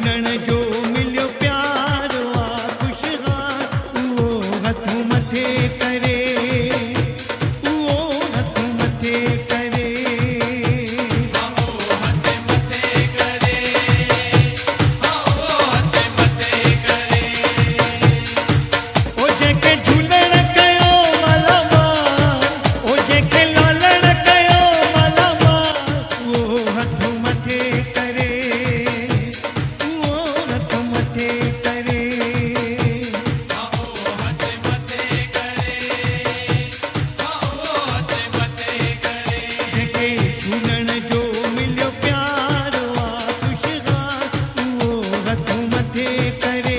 झूलण जो मिलियो प्यार आ ख़ुशहाल उहो हथ मथे करे उहो हथ मथे करे ओ जेके झूलण कयो मालामाल ओ जेके लालण कयो मालामाल उहो हथ मथे करे उहो हथ मथे करे जेके झूलण जो मिलियो प्यार आ ख़ुशहाल उहो हथ मथे करे